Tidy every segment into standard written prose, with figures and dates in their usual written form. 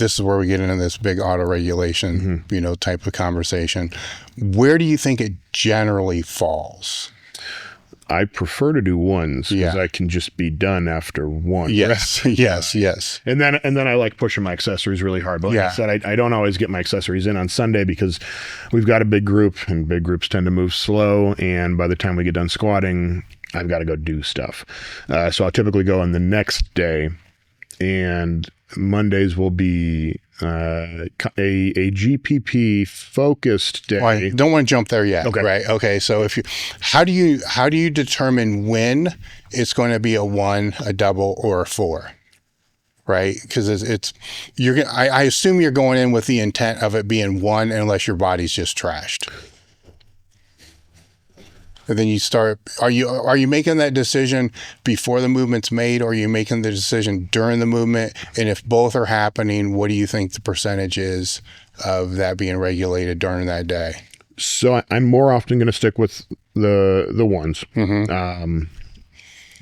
this is where we get into this big auto-regulation, type of conversation. Where do you think it generally falls? I prefer to do ones because I can just be done after one. Yes, yes. And then I like pushing my accessories really hard. But like I said, I don't always get my accessories in on Sunday because we've got a big group, and big groups tend to move slow. And by the time we get done squatting, I've got to go do stuff. So I'll typically go on the next day, and Mondays will be a GPP focused day. Well, I don't want to jump there yet. Okay. Right. Okay. So how do you determine when it's going to be a 1, a double, or a 4? Right. Because I assume you're going in with the intent of it being 1, unless your body's just trashed. And then you start, are you making that decision before the movement's made, or are you making the decision during the movement? And if both are happening, what do you think the percentage is of that being regulated during that day? So I'm more often going to stick with the ones.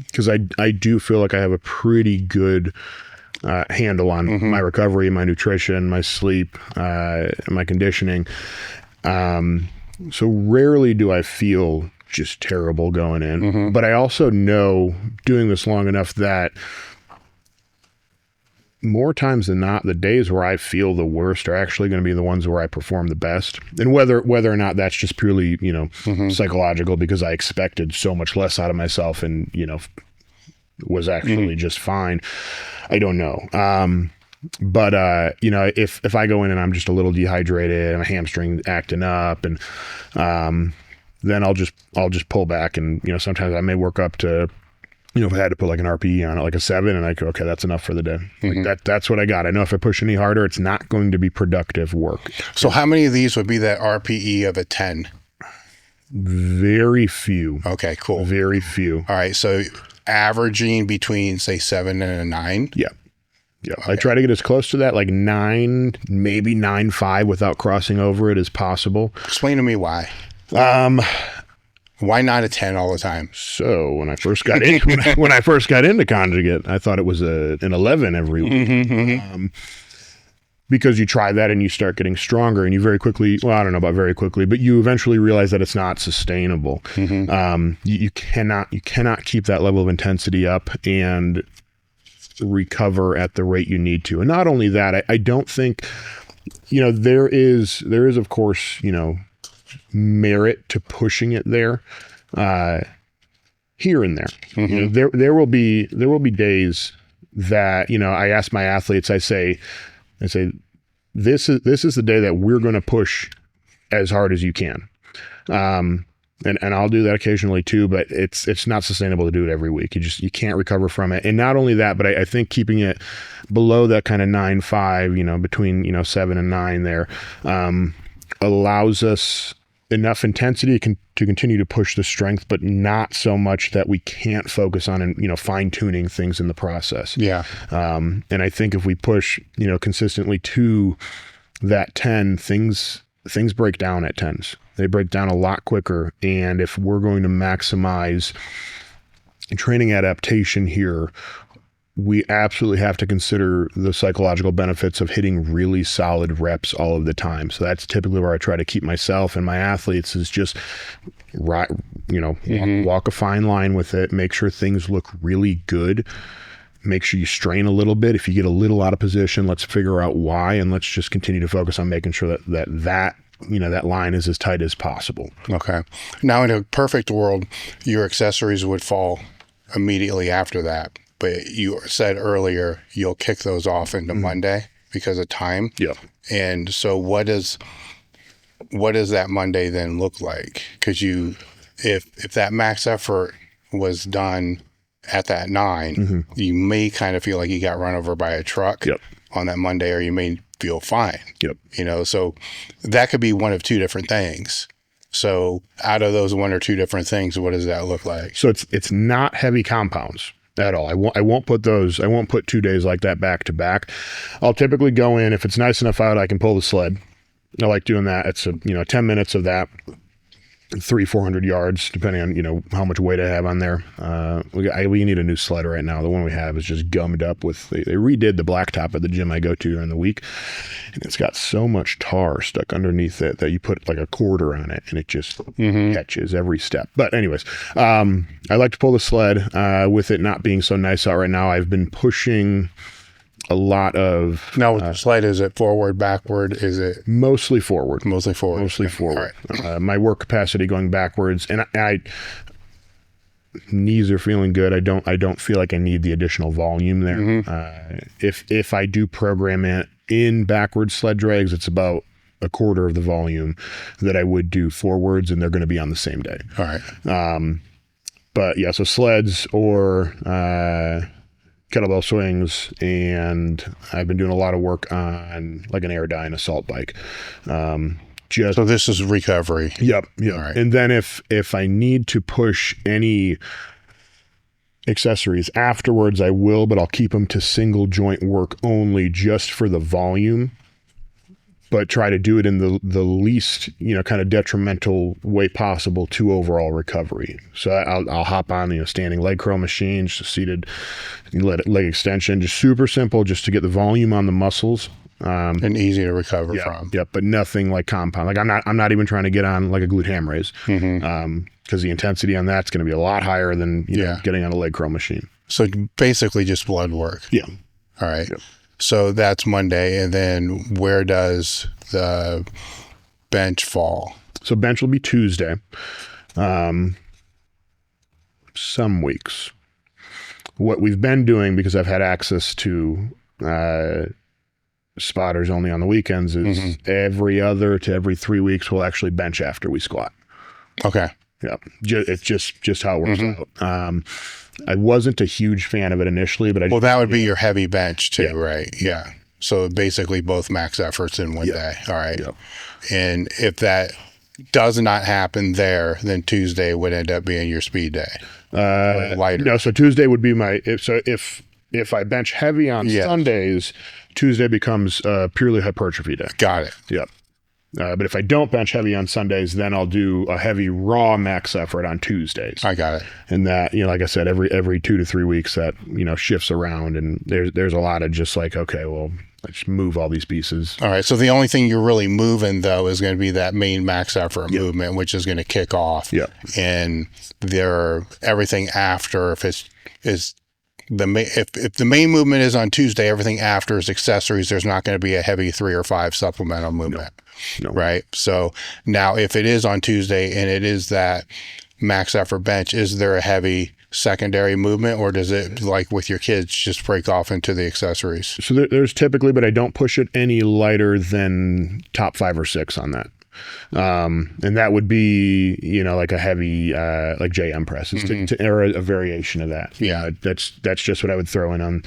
Because I do feel like I have a pretty good handle on my recovery, my nutrition, my sleep, my conditioning. So rarely do I feel just terrible going in. But I also know, doing this long enough, that more times than not, the days where I feel the worst are actually going to be the ones where I perform the best. And whether or not that's just purely, psychological, because I expected so much less out of myself and, was actually just fine, I don't know. But if I go in and I'm just a little dehydrated and my hamstring acting up, and then I'll just pull back, and sometimes I may work up to, if I had to put like an RPE on it, like a 7, and I go, okay, that's enough for the day. Like that's what I got. I know if I push any harder, it's not going to be productive work. So how many of these would be that RPE of a 10? Very few. Okay, cool. Very few. All right. So averaging between, say, 7 and a 9. Yeah. Okay. I try to get as close to that, like 9, maybe 9.5, without crossing over it as possible. Explain to me why. Why not a 10 all the time? So when I first got into conjugate, I thought it was an 11 every week. Because you try that and you start getting stronger, and you very quickly, well, I don't know about very quickly, but you eventually realize that it's not sustainable. You cannot keep that level of intensity up and recover at the rate you need to. And not only that, I don't think, there is of course, merit to pushing it there, here and there. There will be days that, I ask my athletes, I say, this is the day that we're going to push as hard as you can. And I'll do that occasionally too, but it's not sustainable to do it every week. You can't recover from it. And not only that, but I think keeping it below that kind of 9.5, between, 7 and 9 there, allows us enough intensity to continue to push the strength, but not so much that we can't focus on and, fine tuning things in the process. Yeah. And I think if we push, consistently to that 10, things break down at 10s. They break down a lot quicker. And if we're going to maximize training adaptation here, we absolutely have to consider the psychological benefits of hitting really solid reps all of the time. So that's typically where I try to keep myself and my athletes, is just walk a fine line with it, make sure things look really good, make sure you strain a little bit. If you get a little out of position, let's figure out why, and let's just continue to focus on making sure that line is as tight as possible. Okay. Now, in a perfect world, your accessories would fall immediately after that. But you said earlier you'll kick those off into Monday because of time. Yeah. And so what does that Monday then look like? Because if that max effort was done at that 9, you may kind of feel like you got run over by a truck on that Monday, or you may feel fine. Yep. So that could be one of two different things. So out of those one or two different things, what does that look like? So it's not heavy compounds at all. I won't put 2 days like that back to back. I'll typically go in, if it's nice enough out, I can pull the sled. I like doing that. It's 10 minutes of that. 400 yards, depending on, how much weight I have on there. We need a new sled right now. The one we have is just gummed up with, they redid the blacktop at the gym I go to during the week. And it's got so much tar stuck underneath it that you put like a quarter on it and it just catches every step. But anyways, I like to pull the sled, with it not being so nice out right now. I've been pushing a lot of... Now with the sled, is it forward, backward? Is it... Mostly forward. Mostly forward. Mostly forward. Right. My work capacity going backwards, and I knees are feeling good. I don't feel like I need the additional volume there. If I do program it in backward sled drags, it's about a quarter of the volume that I would do forwards, and they're going to be on the same day. All right. But yeah, so sleds or kettlebell swings, and I've been doing a lot of work on like an Airdyne assault bike. So this is recovery. Yep. All right. And then if I need to push any accessories afterwards, I will, but I'll keep them to single joint work only, just for the volume, but try to do it in the least, kind of detrimental way possible to overall recovery. So I'll hop on, standing leg curl machine, just a seated leg extension, just super simple, just to get the volume on the muscles. And easy to recover from. Yeah, but nothing like compound. Like I'm not even trying to get on like a glute ham raise, because the intensity on that's going to be a lot higher than getting on a leg curl machine. So basically just blood work. Yeah. All right. Yep. So that's Monday, and then where does the bench fall? So bench will be Tuesday. Some weeks. What we've been doing, because I've had access to spotters only on the weekends, is every other to every 3 weeks we'll actually bench after we squat. Okay. Yeah. It's just how it works out. I wasn't a huge fan of it initially, but that would be your heavy bench too, right? Yeah. So basically both max efforts in one day. All right. Yep. And if that does not happen there, then Tuesday would end up being your speed day. Lighter. No, so Tuesday would be if I bench heavy on Sundays, Tuesday becomes purely hypertrophy day. Got it. Yep. But if I don't bench heavy on Sundays, then I'll do a heavy raw max effort on Tuesdays. I got it. And that, like I said, every 2 to 3 weeks that, shifts around, and there's a lot of just like, okay, well, let's move all these pieces. All right. So the only thing you're really moving though is going to be that main max effort movement, which is going to kick off. Yeah. And everything after, if the main movement is on Tuesday, everything after is accessories. There's not going to be a heavy 3 or 5 supplemental movement. No. Right. So now if it is on Tuesday and it is that max effort bench, is there a heavy secondary movement, or does it, like with your kids, just break off into the accessories? So there's typically, but I don't push it any lighter than top 5 or 6 on that. And that would be, like a heavy, like JM press, or a variation of that. Yeah. That's just what I would throw in on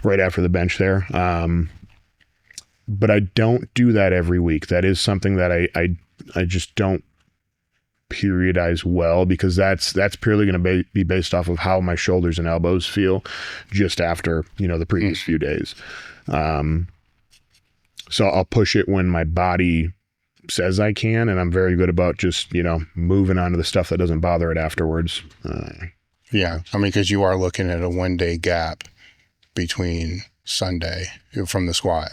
right after the bench there. But I don't do that every week. That is something that I just don't periodize well, because that's purely going to be based off of how my shoulders and elbows feel just after, the previous few days. So I'll push it when my body says I can, and I'm very good about just, moving on to the stuff that doesn't bother it afterwards. Yeah. I mean, because you are looking at a 1 day gap between Sunday from the squat.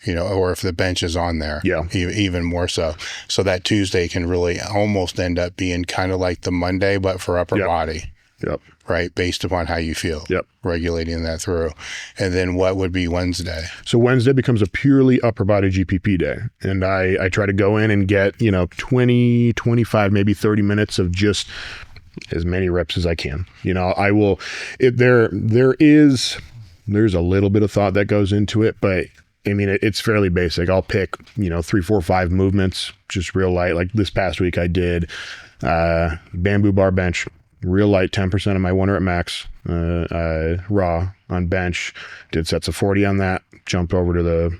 Or if the bench is on there, even more so. So that Tuesday can really almost end up being kind of like the Monday, but for upper body. Yep. Right. Based upon how you feel. Yep. Regulating that through. And then what would be Wednesday? So Wednesday becomes a purely upper body GPP day. And I try to go in and get, 20, 25, maybe 30 minutes of just as many reps as I can. I will, there's a little bit of thought that goes into it, but I mean, it's fairly basic. I'll pick, 3, 4, 5 movements, just real light. Like this past week I did bamboo bar bench, real light, 10% of my 1 rep max, raw on bench. Did sets of 40 on that, jumped over to the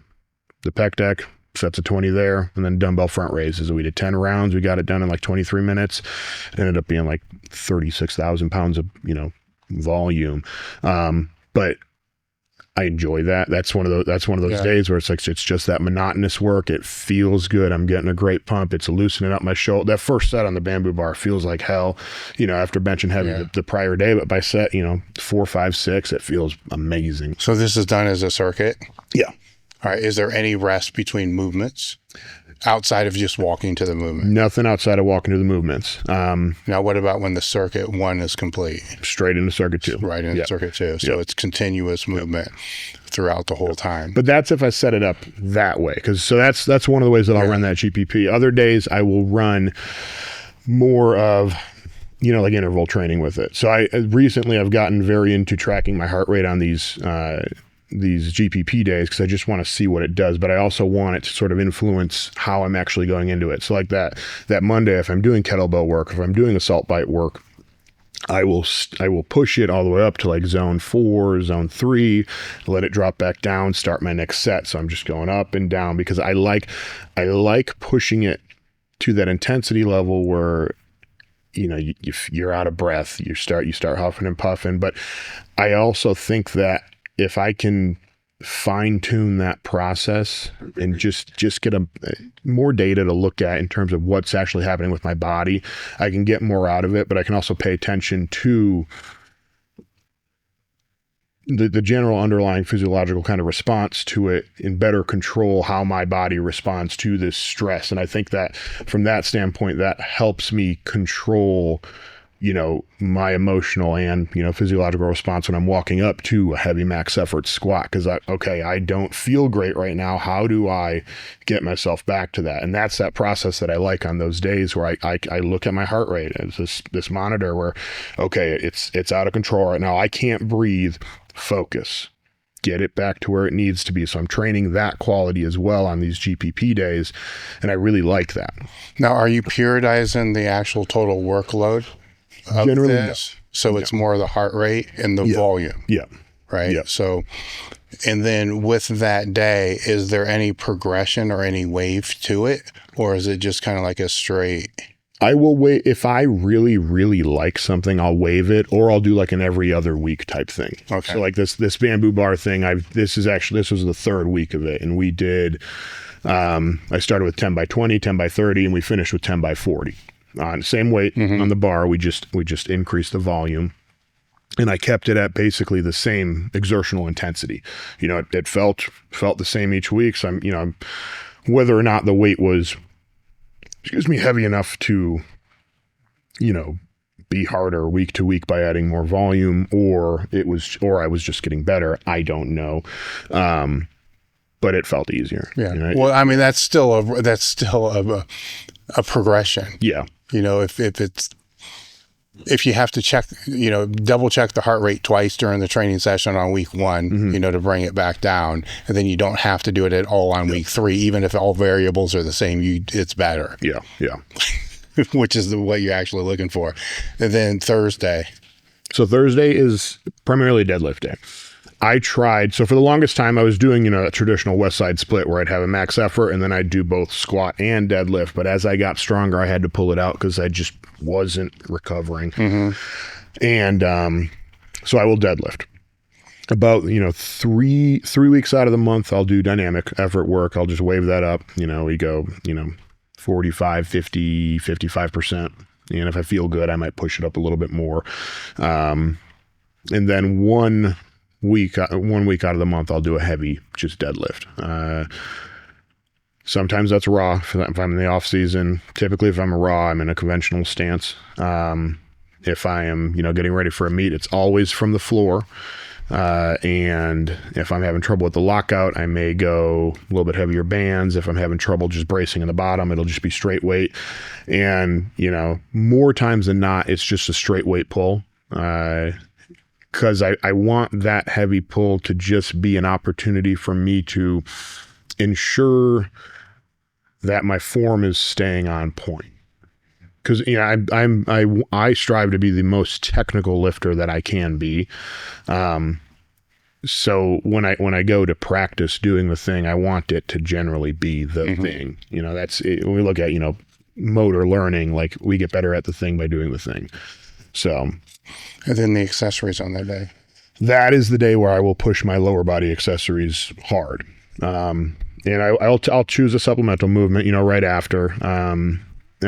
pec deck, sets of 20 there, and then dumbbell front raises. We did 10 rounds. We got it done in like 23 minutes. It ended up being like 36,000 pounds of, volume. But I enjoy that. That's one of those days where it's like, it's just that monotonous work. It feels good. I'm getting a great pump. It's loosening up my shoulder. That first set on the bamboo bar feels like hell, after benching heavy the prior day, but by set, 4, 5, 6, it feels amazing. So this is done as a circuit? Yeah. All right. Is there any rest between movements outside of just walking to the movement? Nothing outside of walking to the movements. Now, what about when the circuit 1 is complete? Straight into circuit 2. Right into circuit 2. So it's continuous movement throughout the whole time. But that's if I set it up that way. So that's one of the ways that I'll run that GPP. Other days I will run more of, like interval training with it. So I've gotten very into tracking my heart rate on these GPP days because I just want to see what it does, but I also want it to sort of influence how I'm actually going into it. So like that Monday, if I'm doing kettlebell work, if I'm doing assault bite work, I will push it all the way up to like zone 4, zone 3, let it drop back down, start my next set. So I'm just going up and down because I like pushing it to that intensity level where you're out of breath, you start huffing and puffing. But I also think that if I can fine tune that process and just get more data to look at in terms of what's actually happening with my body, I can get more out of it, but I can also pay attention to the general underlying physiological kind of response to it and better control how my body responds to this stress. And I think that from that standpoint, that helps me control my emotional and, physiological response when I'm walking up to a heavy max effort squat. Cause I don't feel great right now. How do I get myself back to that? And that's that process that I like on those days where I look at my heart rate as this monitor where, it's out of control right now. I can't breathe. Focus. Get it back to where it needs to be. So I'm training that quality as well on these GPP days. And I really like that. Now, are you periodizing the actual total workload? Generally, this? No. So it's more the heart rate and the volume. Yeah. Right. Yeah. So, and then with that day, is there any progression or any wave to it? Or is it just kind of like a straight? I will wait. If I really, really like something, I'll waive it, or I'll do like an every other week type thing. Okay. So like this bamboo bar thing, this was the third week of it. And we did, I started with 10 by 20, 10 by 30, and we finished with 10 by 40. Same weight on the bar. We just increased the volume, and I kept it at basically the same exertional intensity. It felt the same each week. So I'm whether or not the weight was, heavy enough to, be harder week to week by adding more volume, or I was just getting better. I don't know. But it felt easier. Yeah. Well, I mean, that's still a progression. Yeah. If you have to check, double check the heart rate twice during the training session on week 1, to bring it back down, and then you don't have to do it at all on week 3, even if all variables are the same, it's better. Yeah. Yeah. Which is what you're actually looking for. And then Thursday. So Thursday is primarily deadlift day. So for the longest time I was doing, a traditional West Side split where I'd have a max effort and then I'd do both squat and deadlift. But as I got stronger, I had to pull it out because I just wasn't recovering. And so I will deadlift. About, 3 weeks out of the month, I'll do dynamic effort work. I'll just wave that up. We go, 45, 50, 55%. And if I feel good, I might push it up a little bit more. And then 1 week out of the month, I'll do a heavy just deadlift. Sometimes that's raw if I'm in the off season. Typically, if I'm raw, I'm in a conventional stance. If I am, getting ready for a meet, it's always from the floor. And if I'm having trouble with the lockout, I may go a little bit heavier bands. If I'm having trouble just bracing in the bottom, it'll just be straight weight. And, more times than not, it's just a straight weight pull. Because I want that heavy pull to just be an opportunity for me to ensure that my form is staying on point. Because I strive to be the most technical lifter that I can be. So when I go to practice doing the thing, I want it to generally be the thing. That's it. When we look at motor learning, like we get better at the thing by doing the thing. So. And then the accessories on that day. that is the day where I will push my lower body accessories hard. And I'll choose a supplemental movement, right after, and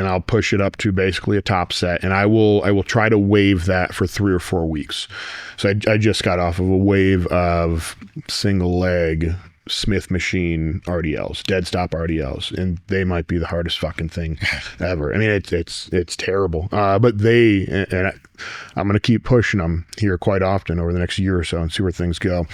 I'll push it up to basically a top set, and I will try to wave that for 3 or 4 weeks. So I just got off of a wave of single leg Smith machine RDLs, dead stop RDLs, and they might be the hardest fucking thing ever. I mean, it's terrible. But I'm going to keep pushing them here quite often over the next year or so and see where things go.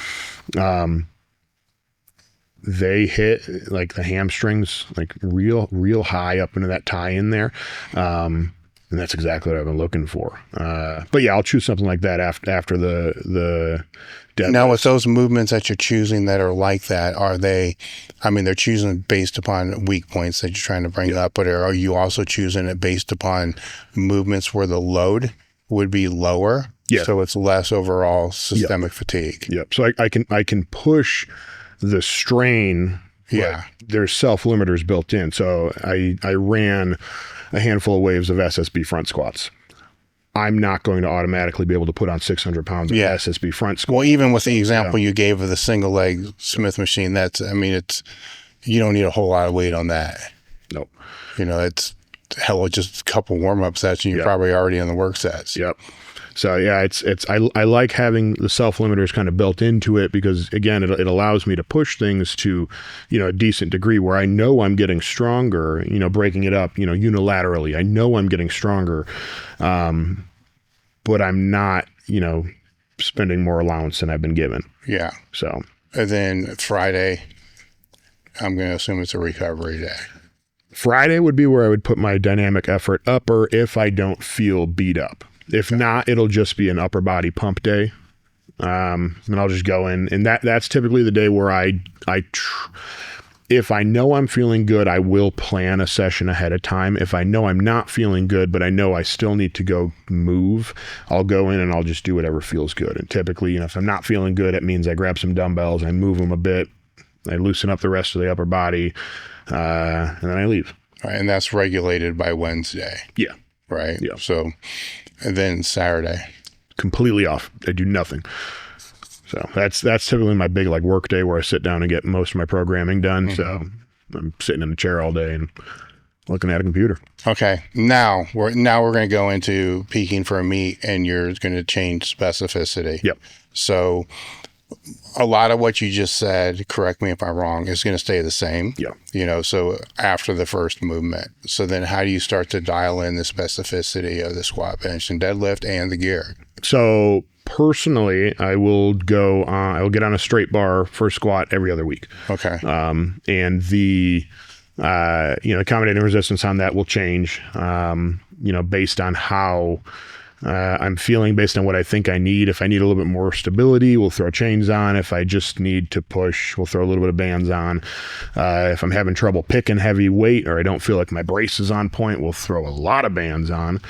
They hit like the hamstrings, like real high up into that tie in there. And that's exactly what I've been looking for. But yeah, I'll choose something like that after the deadlift. Now, with those movements that you're choosing that are like that, they're choosing based upon weak points that you're trying to bring up, but are you also choosing it based upon movements where the load would be lower? Yeah. So it's less overall systemic fatigue. Yep. So I can push the strain. Yeah. There's self-limiters built in. So I ran a handful of waves of SSB front squats. I'm not going to automatically be able to put on 600 pounds of SSB front squats. Well, even with the example you gave of the single leg Smith machine, you don't need a whole lot of weight on that. Nope. It's just a couple warm-up sets and you're probably already in the work sets. Yep. So yeah, I like having the self-limiters kind of built into it because again, it allows me to push things to, a decent degree where I know I'm getting stronger, breaking it up, unilaterally. I know I'm getting stronger, but I'm not, spending more allowance than I've been given. Yeah. So. And then Friday, I'm going to assume it's a recovery day. Friday would be where I would put my dynamic effort upper if I don't feel beat up. If not, it'll just be an upper body pump day. And I'll just go in, and that's typically the day where if I know I'm feeling good, I will plan a session ahead of time. If I know I'm not feeling good, but I know I still need to go move, I'll go in and I'll just do whatever feels good. And typically, if I'm not feeling good, it means I grab some dumbbells, I move them a bit, I loosen up the rest of the upper body, and then I leave. Right, and that's regulated by Wednesday. Yeah. Right? Yeah. So, and then Saturday. Completely off. I do nothing. So that's typically my big work day where I sit down and get most of my programming done. Mm-hmm. So I'm sitting in a chair all day and looking at a computer. Okay. Now we're going to go into peaking for a meet, and you're going to change specificity. Yep. So a lot of what you just said, correct me if I'm wrong, is going to stay the same. Yeah. So after the first movement. So then how do you start to dial in the specificity of the squat, bench, and deadlift and the gear? So personally, I will get on a straight bar for squat every other week. Okay. And the, accommodating resistance on that will change, based on how I'm feeling, based on what I think I need. If I need a little bit more stability, we'll throw chains on. If I just need to push, we'll throw a little bit of bands on. If I'm having trouble picking heavy weight or I don't feel like my brace is on point, we'll throw a lot of bands on.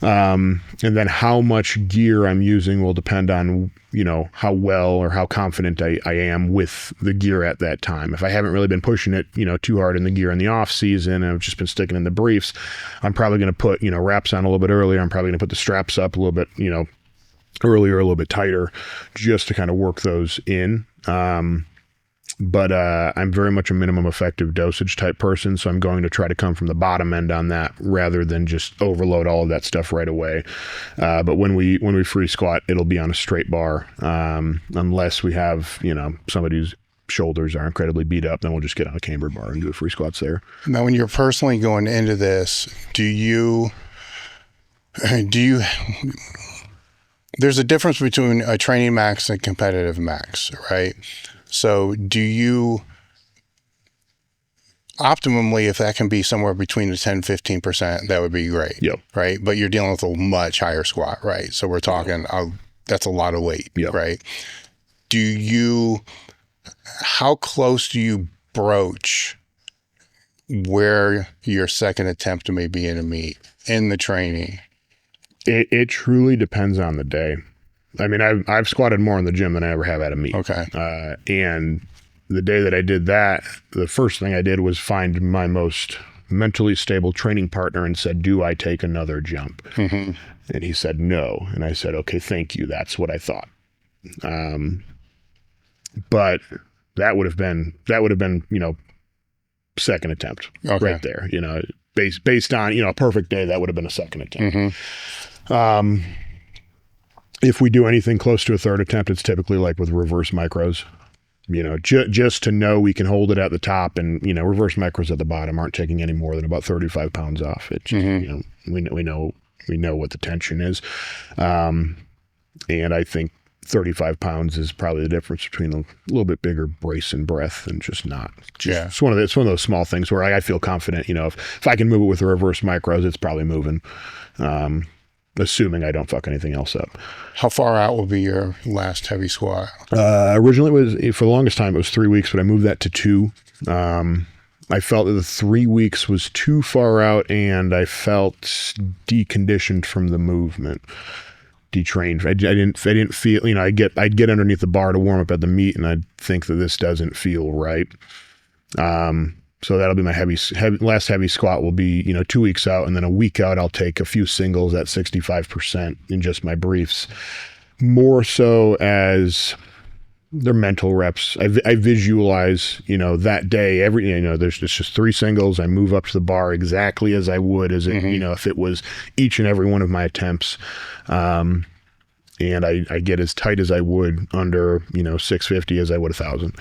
And then how much gear I'm using will depend on, how well or how confident I am with the gear at that time. If I haven't really been pushing it, too hard in the gear in the off season and I've just been sticking in the briefs, I'm probably going to put, wraps on a little bit earlier. I'm probably going to put the straps up a little bit, earlier, a little bit tighter, just to kind of work those in. But I'm very much a minimum effective dosage type person, so I'm going to try to come from the bottom end on that rather than just overload all of that stuff right away. But when we free squat, it'll be on a straight bar, unless we have somebody whose shoulders are incredibly beat up, then we'll just get on a cambered bar and do free squats there. Now, when you're personally going into this, there's a difference between a training max and competitive max, right? So do you optimally, if that can be somewhere between the 10-15%, that would be great. Yep. Right. But you're dealing with a much higher squat, right? So we're talking, that's a lot of weight, yep. Right? How close do you broach where your second attempt may be in a meet in the training? It truly depends on the day. I mean, I've squatted more in the gym than I ever have at a meet. Okay. And the day that I did that, the first thing I did was find my most mentally stable training partner and said, do I take another jump? Mm-hmm. And he said, no. And I said, okay, thank you. That's what I thought. But that would have been, second attempt right there, based on, a perfect day, that would have been a second attempt. If we do anything close to a third attempt, it's typically like with reverse micros, just to know we can hold it at the top, and, reverse micros at the bottom aren't taking any more than about 35 pounds off. It's just, we know what the tension is. And I think 35 pounds is probably the difference between a little bit bigger brace and breath and just not. It's one of those small things where I feel confident, if I can move it with the reverse micros, it's probably moving. Assuming I don't fuck anything else up. How far out will be your last heavy squat? Originally, for the longest time, it was 3 weeks, but I moved that to 2. I felt that the 3 weeks was too far out, and I felt deconditioned from the movement, detrained. I didn't feel, I'd get underneath the bar to warm up at the meet, and I'd think that this doesn't feel right. So that'll be my last heavy squat will be, 2 weeks out, and then a week out, I'll take a few singles at 65% in just my briefs, more so as they're mental reps. I visualize, that day, there's just 3 singles. I move up to the bar exactly as I would as it, if it was each and every one of my attempts. And I get as tight as I would under, 650 as I would 1,000.